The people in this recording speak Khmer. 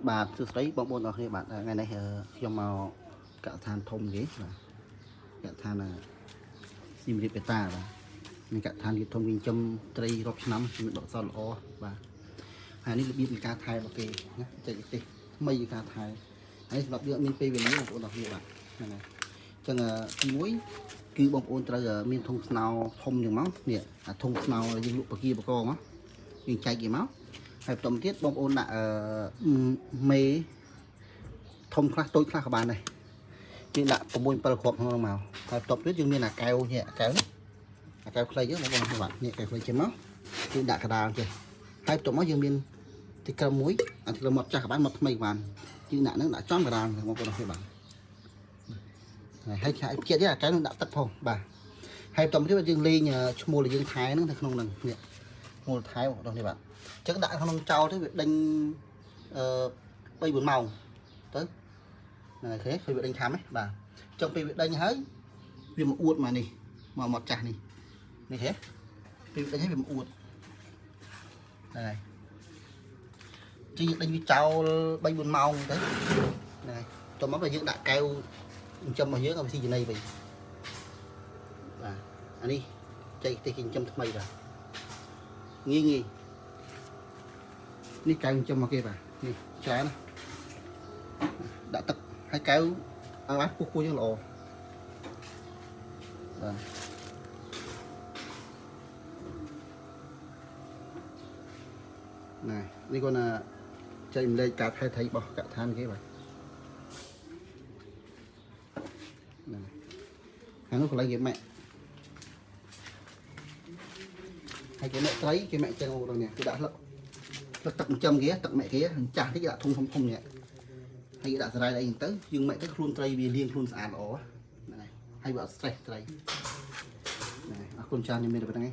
បាទសួស្តីបងប្អូនអរគ្នាបាទថ្ងៃនេះខ្ញុំមកកឋានធំគេបាទកឋានស៊ីមរៀបបេតាបាទមានកឋានរៀបធំវិញចំត្រីរាប់ឆ្នាំមានដកសល្អបាទហើយនេះរបៀបនៃការថែរបស់គេណាចេះទេថ្មីនៃការថែហើយសម្រាប់យើងមានពេលវេលាបងប្អូនអរគ្នាបាទហ្នឹងហើយអញ្ចឹងទី1គឺបងប្អូនត្រូវមានធុងស្នោធំយ៉ាងមកនេះអាធុងស្នោយើងលក់បកាបកមកយើងចែកគេមកហើយបន្តទៀតបងប្អូនដាក់មេធំខ្លះតូចខ្លះក៏បានដែរយើងដាក់6 7គ្រាប់ក្នុងមកហើយបន្តទៀតយើងមានអាកែវនេះអាកែវខ្លីហ្នឹងបងប្អូនបាទនេះកែវខ្លីចេញមកយើងដាក់កដាលចេះហើយបន្តមកយើងមានទីក្រឹមមួយអាទីក្រឹមមកចាស់ក៏បានមកថ្មីក៏បានយើងដាក់ហ្នឹងដាក់ចំកដាលបងប្អូនហ្នឹងបាទហើយឆាយជាតិទៀតអាកែវនឹងដាក់ទឹកផងបាទហើយបន្តទៀតយើងលេងឈ្មោះដែលយើងថែហ្នឹងនៅក្នុងហ្នឹងនេះឈ្មោះថែបងប្អូននេះបាទអញ្ចឹងដាក់ក្នុងចោលទៅវាដេញ3 4ម៉ោងទៅហ្នឹងហើយឃើញវាដេញខាំហ៎បាទអញ្ចឹងពេលវាដេញហើយវាមកអួតមកនេះមកចាស់នេះនេះហ៎ពេលវាដេញហើយវាមកអួតហ្នឹងហើយជិះដេញវាចោល3 4ម៉ោងទៅហ្នឹងហើយតោះមកយើងដាក់កែវចិញ្ចឹមរបស់យើងឲ្យវាស៊ីចំណីវិញបាទអានេះចៃទេគេចិញ្ចឹមថ្មីបាទងាយនេះកែវចិញ្ចឹមមកគេបាទនេះច្រើនណាដាក់ទឹកហើយកែវឲ្យបានពុះយ៉ាងល្អបាទនេះគាត់ណាចែករំលែកការថែត្រីរបស់កឋានគេបាទហ្នឹងហើយនោះកន្លែងគេម៉ាក់ហើយគេម៉ាក់ត្រីគេម៉ាក់ចឹងបងនេះគឺដាក់ទឹកចិញ្ចឹមគេទឹកម៉ាក់គេចាស់តិចដាក់ធុងធំនេះហើយដាក់សារ៉ៃអីទៅយើងម៉ាក់ទៅខ្លួនត្រីវាលាងខ្លួនស្អាតល្អហ្នឹងហើយវាអត់ stress ត្រីហ្នឹងហើយអរគុណច្រើនខ្ញុំមានតែប៉ុណ្្នឹងឯង